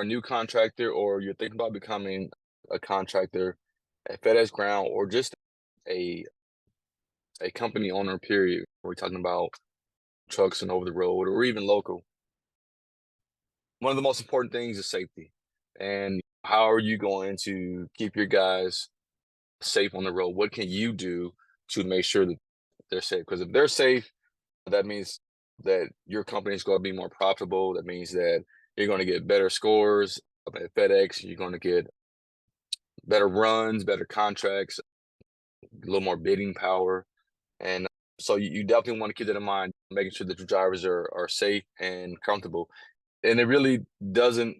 new contractor or you're thinking about becoming a contractor at FedEx Ground or just a a company owner, period, we're talking about trucks and over the road or even local, one of the most important things is safety. And how are you going to keep your guys safe on the road? What can you do to make sure that they're safe? Because if they're safe, that means that your company is going to be more profitable. That means that you're going to get better scores at FedEx. You're going to get better runs, better contracts, a little more bidding power. And so you definitely want to keep that in mind, making sure that your drivers are safe and comfortable. And it really doesn't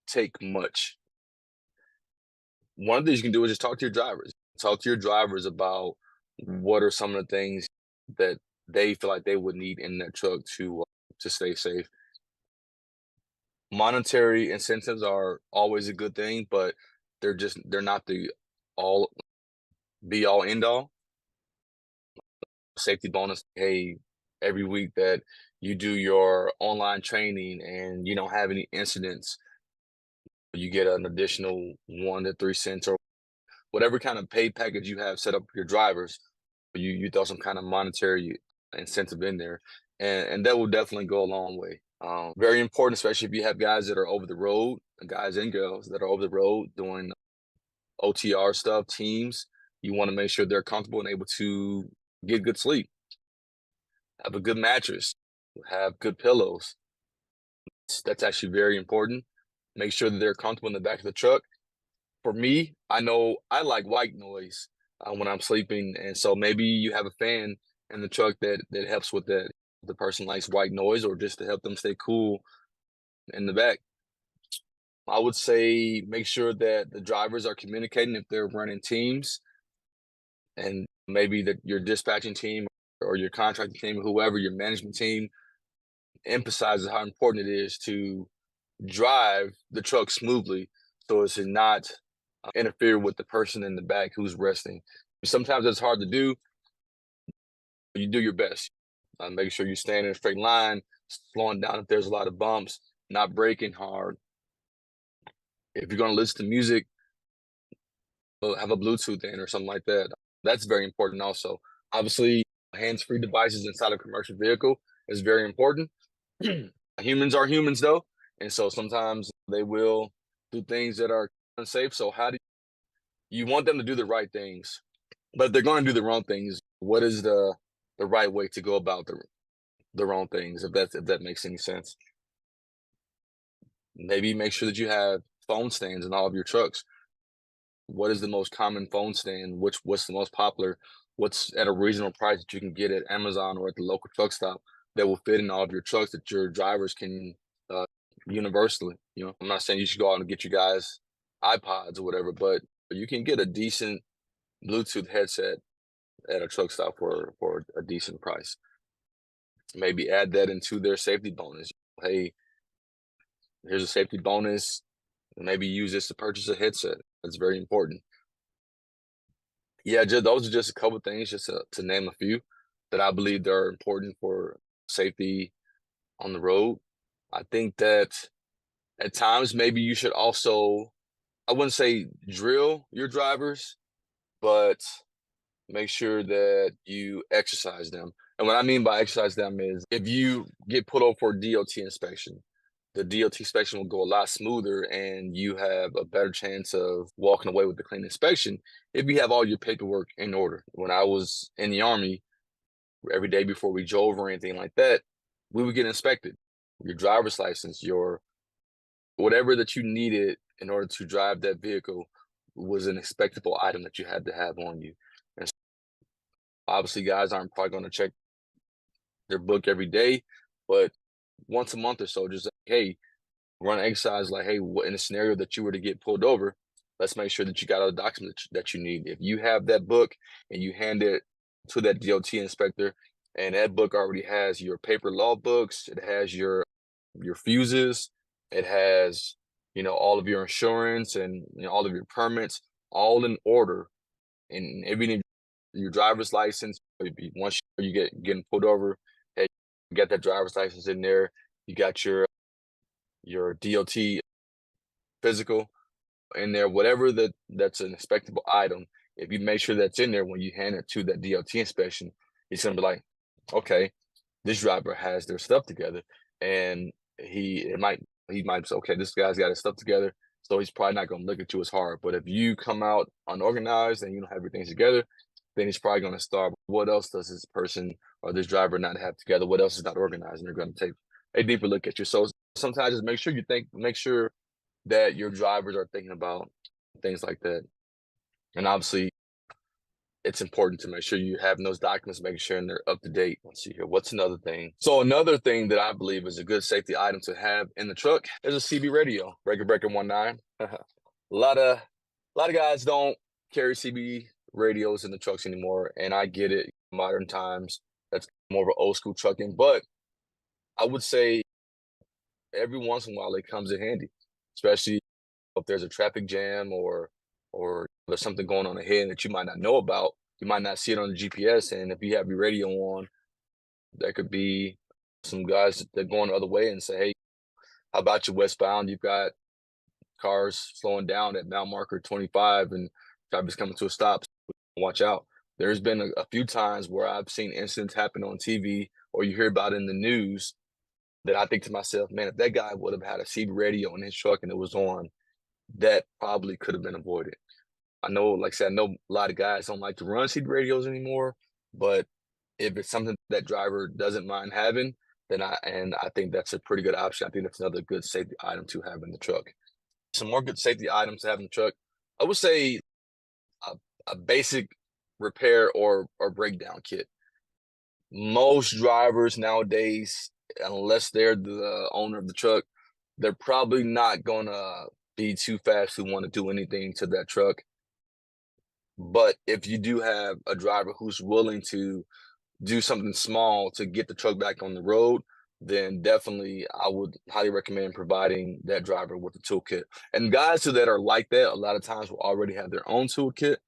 take much. One of the things you can do is just talk to your drivers. Talk to your drivers about what are some of the things that they feel like they would need in their truck to stay safe. Monetary incentives are always a good thing, but they're not the all be all end all. Safety bonus, hey, every week that you do your online training and you don't have any incidents, you get an additional 1 to 3 cents or whatever kind of pay package you have set up for your drivers. You throw some kind of monetary incentive in there, and that will definitely go a long way. Very important, especially if you have guys that are over the road, guys and girls that are over the road doing OTR stuff, teams. You want to make sure they're comfortable and able to get good sleep, have a good mattress, have good pillows. That's actually very important. Make sure that they're comfortable in the back of the truck. For me, I know I like white noise when I'm sleeping, and so maybe you have a fan in the truck that helps with that. The person likes white noise, or just to help them stay cool in the back. I would say make sure that the drivers are communicating if they're running teams, and maybe that your dispatching team or your contracting team, or whoever your management team emphasizes how important it is to drive the truck smoothly so as to not interfere with the person in the back who's resting. Sometimes it's hard to do. But you do your best. Make sure you stand in a straight line, slowing down if there's a lot of bumps, not braking hard. If you're going to listen to music, have a Bluetooth in or something like that. That's very important also. Obviously, hands-free devices inside a commercial vehicle is very important. Humans are humans though, and so sometimes they will do things that are unsafe. So how do you want them to do the right things? But if they're going to do the wrong things, what is the right way to go about the wrong things? If that makes any sense. Maybe make sure that you have phone stands in all of your trucks. What is the most common phone stand? What's the most popular? What's at a reasonable price that you can get at Amazon or at the local truck stop that will fit in all of your trucks that your drivers can uh, universally. I'm not saying you should go out and get you guys iPods or whatever, but you can get a decent Bluetooth headset at a truck stop for a decent price. Maybe add that into their safety bonus. Hey, here's a safety bonus. Maybe use this to purchase a headset. That's very important. Yeah, those are just a couple things, just to name a few that I believe that are important for safety on the road. I think that at times maybe you should also, I wouldn't say drill your drivers, but make sure that you exercise them. And what I mean by exercise them is if you get put over for a DOT inspection, the DOT inspection will go a lot smoother and you have a better chance of walking away with a clean inspection if you have all your paperwork in order. When I was in the Army, every day before we drove or anything like that, we would get inspected. Your driver's license, your whatever that you needed in order to drive that vehicle was an expectable item that you had to have on you. And obviously, guys aren't probably going to check their book every day, but once a month or so, just like, hey, run an exercise like, hey, in a scenario that you were to get pulled over, let's make sure that you got all the documents that you need. If you have that book and you hand it to that DOT inspector, and that book already has your paper law books, it has your fuses, it has all of your insurance and all of your permits, all in order, and everything, your driver's license. Once you getting pulled over, hey, you got that driver's license in there. You got your DOT physical in there, whatever that's an inspectable item. If you make sure that's in there when you hand it to that DOT inspection, he's gonna be like, okay, this driver has their stuff together, and he might say, okay, this guy's got his stuff together, so he's probably not gonna look at you as hard. But if you come out unorganized and you don't have everything together, then he's probably gonna start. What else does this person or this driver not have together? What else is not organized? And they're gonna take a deeper look at you. So sometimes just make sure that your drivers are thinking about things like that. And obviously, it's important to make sure you have those documents, making sure they're up to date. Let's see here. What's another thing? So another thing that I believe is a good safety item to have in the truck is a CB radio, Breaker Breaker 19. a lot of guys don't carry CB radios in the trucks anymore, and I get it. Modern times, that's more of an old school trucking, but I would say every once in a while it comes in handy, especially if there's a traffic jam or there's something going on ahead that you might not know about. You might not see it on the GPS, and if you have your radio on, there could be some guys that are going the other way and say, "Hey, how about you westbound? You've got cars slowing down at mile marker 25, and drivers coming to a stop. So watch out." There's been a few times where I've seen incidents happen on TV or you hear about it in the news that I think to myself, man, if that guy would have had a CB radio in his truck and it was on, that probably could have been avoided. I know, like I said, I know a lot of guys don't like to run CB radios anymore, but if it's something that driver doesn't mind having, then I think that's a pretty good option. I think that's another good safety item to have in the truck. Some more good safety items to have in the truck. I would say a, a basic repair or breakdown kit. Most drivers nowadays, unless they're the owner of the truck, they're probably not gonna be too fast to want to do anything to that truck. But if you do have a driver who's willing to do something small to get the truck back on the road, then definitely I would highly recommend providing that driver with a toolkit. And guys who that are like that, a lot of times will already have their own toolkit,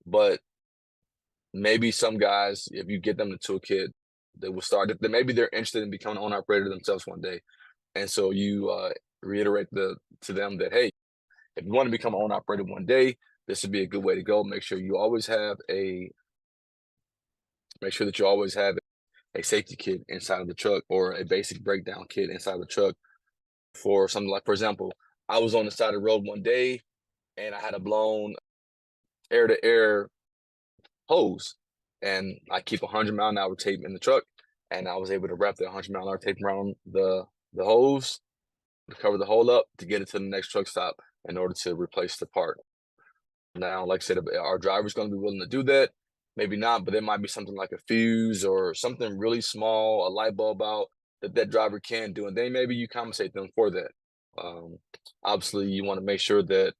but maybe some guys, if you get them the toolkit, they will start. Maybe they're interested in becoming an owner operator themselves one day, and so you reiterate to them that, hey, if you want to become an owner operator one day, this would be a good way to go. Make sure that you always have a safety kit inside of the truck or a basic breakdown kit inside of the truck for something like, for example, I was on the side of the road one day and I had a blown air to air hose, and I keep 100-mile-an-hour tape in the truck, and I was able to wrap the 100-mile-an-hour tape around the hose to cover the hole up to get it to the next truck stop in order to replace the part. Now, like I said, our driver's going to be willing to do that. Maybe not, but there might be something like a fuse or something really small, a light bulb out that driver can do, and then maybe you compensate them for that. Obviously, you want to make sure that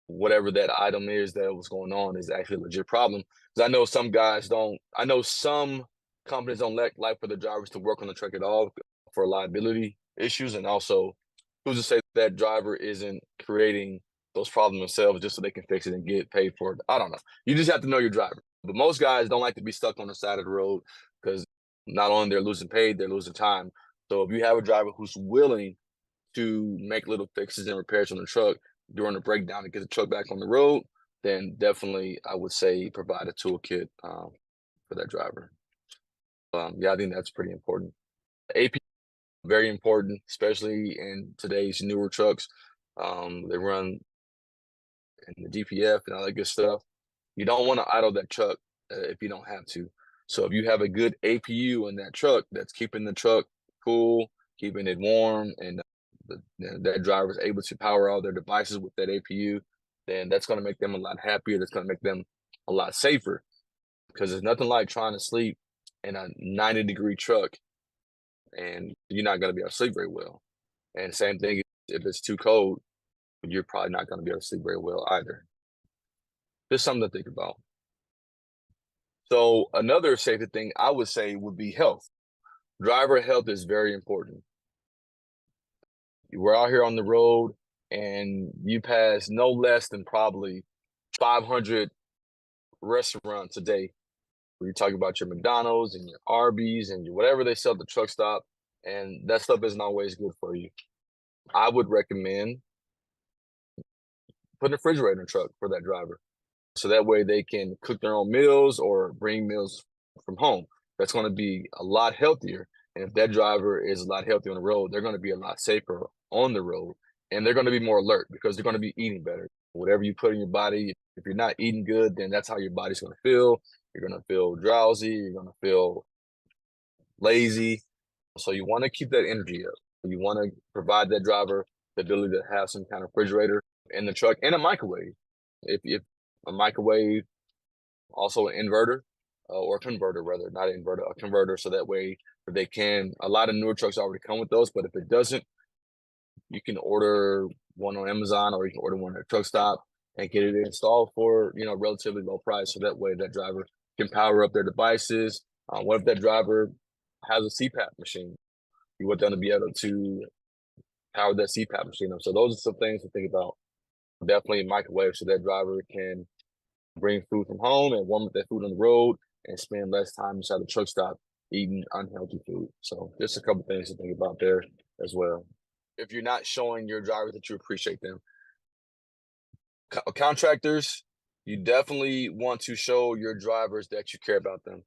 whatever that item is that was going on is actually a legit problem. Because I know some guys don't. I know some companies don't like for the drivers to work on the truck at all for liability issues, and also who's to say that driver isn't creating those problems themselves just so they can fix it and get paid for it. I don't know. You just have to know your driver. But most guys don't like to be stuck on the side of the road because not only they're losing pay, they're losing time. So if you have a driver who's willing to make little fixes and repairs on the truck during the breakdown to get the truck back on the road, then definitely I would say provide a toolkit for that driver. Yeah, I think that's pretty important. AP, very important, especially in today's newer trucks. They run in the DPF and all that good stuff. You don't want to idle that truck if you don't have to. So if you have a good APU in that truck that's keeping the truck cool, keeping it warm, and that driver is able to power all their devices with that APU, then that's going to make them a lot happier. That's going to make them a lot safer because there's nothing like trying to sleep in a 90-degree truck and you're not going to be able to sleep very well. And same thing if it's too cold, you're probably not going to be able to sleep very well either. Just something to think about. So another safety thing I would say would be health. Driver health is very important. We're out here on the road and you pass no less than probably 500 restaurants a day where you're talking about your McDonald's and your Arby's and your whatever they sell at the truck stop, and that stuff isn't always good for you. I would recommend putting a refrigerator in the truck for that driver. So that way they can cook their own meals or bring meals from home. That's going to be a lot healthier. And if that driver is a lot healthier on the road, they're going to be a lot safer on the road. And they're going to be more alert because they're going to be eating better. Whatever you put in your body, if you're not eating good, then that's how your body's going to feel. You're going to feel drowsy. You're going to feel lazy. So you want to keep that energy up. You want to provide that driver the ability to have some kind of refrigerator in the truck and a microwave. If a microwave, also an inverter or converter, rather, not an inverter, a converter. So that way they can, a lot of newer trucks already come with those, but if it doesn't, you can order one on Amazon or you can order one at a truck stop and get it installed for, relatively low price. So that way that driver can power up their devices. What if that driver has a CPAP machine? You want them to be able to power that CPAP machine up. So those are some things to think about. Definitely a microwave so that driver can bring food from home and warm up that food on the road and spend less time inside the truck stop eating unhealthy food. So just a couple things to think about there as well. If you're not showing your drivers that you appreciate them, contractors, you definitely want to show your drivers that you care about them.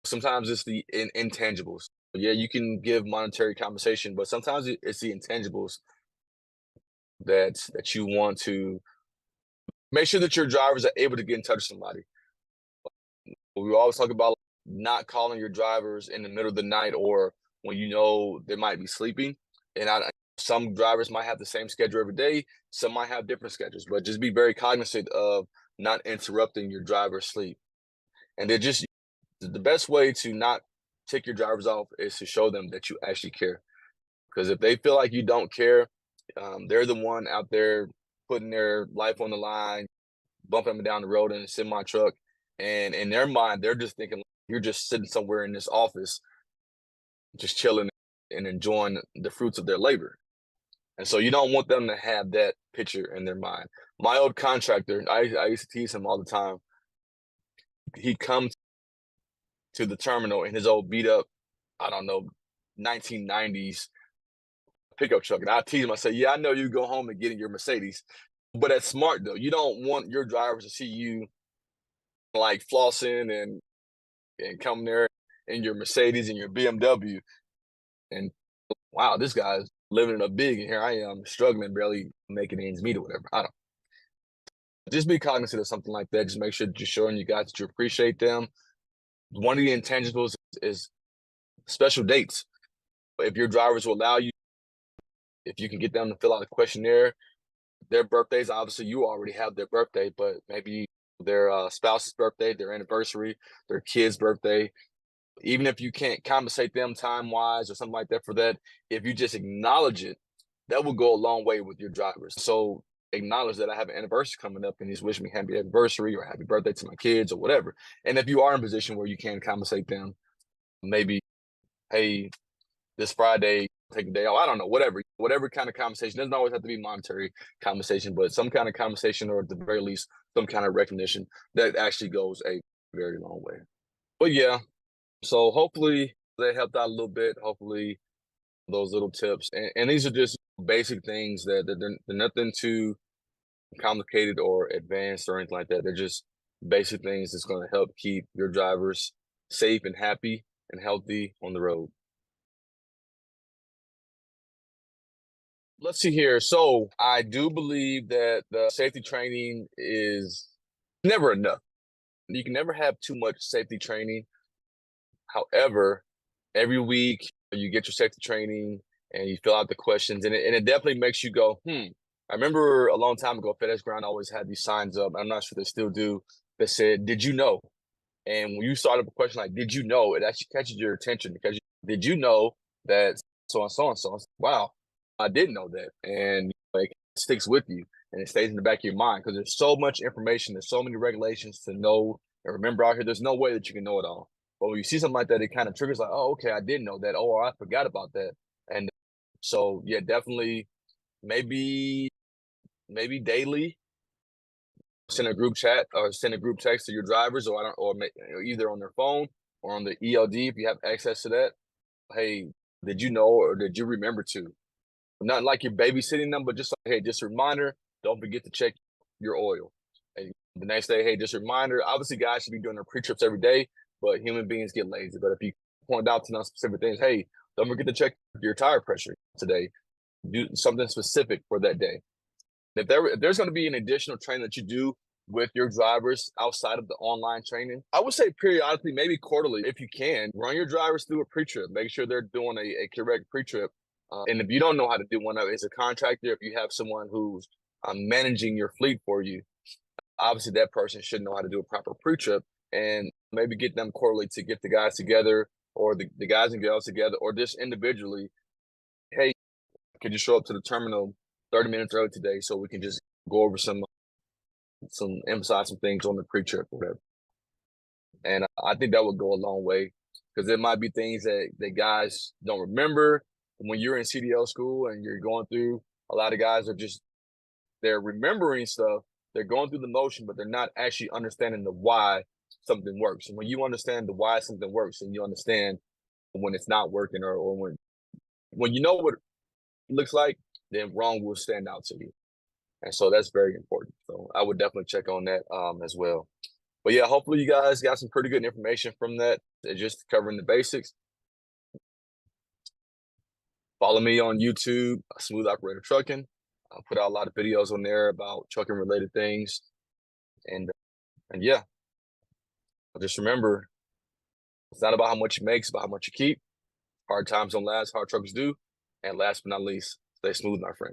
Sometimes it's the intangibles. Yeah, you can give monetary compensation, but sometimes it's the intangibles that you want to make sure that your drivers are able to get in touch with somebody. We always talk about not calling your drivers in the middle of the night or when you know they might be sleeping. And some drivers might have the same schedule every day. Some might have different schedules, but just be very cognizant of not interrupting your driver's sleep. And they're just the best way to not tick your drivers off is to show them that you actually care. Because if they feel like you don't care, they're the one out there putting their life on the line, bumping them down the road in a semi truck. And in their mind, they're just thinking you're just sitting somewhere in this office, just chilling and enjoying the fruits of their labor. And so you don't want them to have that picture in their mind. My old contractor, I used to tease him all the time. He'd come to the terminal in his old beat up, I don't know, 1990s pickup truck. And I tease him, I say, yeah, I know you go home and get in your Mercedes. But that's smart though. You don't want your drivers to see you like flossing and coming there in your Mercedes and your BMW and wow, this guy's living it up big, and here I am struggling, barely making ends meet or whatever. I don't. Just be cognizant of something like that. Just make sure that you're showing you guys that you appreciate them. One of the intangibles is special dates. If your drivers will allow you, if you can get them to fill out a questionnaire, their birthdays, obviously you already have their birthday, but maybe their spouse's birthday, their anniversary, their kid's birthday, even if you can't compensate them time wise or something like that for that, if you just acknowledge it, that will go a long way with your drivers. So acknowledge that I have an anniversary coming up and he's wishing me happy anniversary or happy birthday to my kids or whatever. And if you are in a position where you can compensate them, maybe, hey, this Friday, take a day off. I don't know, whatever kind of conversation. Doesn't always have to be monetary conversation, but some kind of conversation or at the very least, some kind of recognition that actually goes a very long way. But yeah, so hopefully that helped out a little bit. Hopefully those little tips, and these are just basic things that they're nothing too complicated or advanced or anything like that. They're just basic things that's going to help keep your drivers safe and happy and healthy on the road. Let's see here. So I do believe that the safety training is never enough. You can never have too much safety training. However, every week you get your safety training and you fill out the questions, and it definitely makes you go, I remember a long time ago, FedEx Ground always had these signs up. I'm not sure they still do. That said, "Did you know?" And when you start up a question like, "Did you know?" It actually catches your attention because did you know that so and so and so? Wow, I didn't know that, and like it sticks with you and it stays in the back of your mind because there's so much information, there's so many regulations to know and remember out here. There's no way that you can know it all. But when you see something like that, it kind of triggers like, oh, okay, I didn't know that. Oh, I forgot about that. And so, yeah, definitely, maybe daily, send a group chat or send a group text to your drivers, or I don't, or either on their phone or on the ELD if you have access to that. Hey, did you know or did you remember to Not like you're babysitting them, but just like, hey, just a reminder, don't forget to check your oil. And the next day, hey, just a reminder. Obviously, guys should be doing their pre-trips every day, but human beings get lazy. But if you point out to them specific things, hey, don't forget to check your tire pressure today. Do something specific for that day. If there's going to be an additional training that you do with your drivers outside of the online training, I would say periodically, maybe quarterly, if you can, run your drivers through a pre-trip. Make sure they're doing a correct pre-trip. And if you don't know how to do one as a contractor, if you have someone who's managing your fleet for you, obviously that person should know how to do a proper pre-trip, and maybe get them quarterly to get the guys together, or the guys and girls together, or just individually. Hey, could you show up to the terminal 30 minutes early today so we can just go over some emphasize some things on the pre-trip or whatever. And I think that would go a long way, because there might be things that guys don't remember when you're in CDL school and you're going through. A lot of guys are just, they're remembering stuff, they're going through the motion, but they're not actually understanding the why something works. And when you understand the why something works, and you understand when it's not working, or when you know what it looks like, then wrong will stand out to you. And so that's very important. So I would definitely check on that as well. But yeah, hopefully you guys got some pretty good information from that. Just covering the basics. Follow me on YouTube, Smooth Operator Trucking. I put out a lot of videos on there about trucking related things. And yeah, just remember, it's not about how much you make, it's about how much you keep. Hard times don't last, hard truckers do. And last but not least, stay smooth, my friend.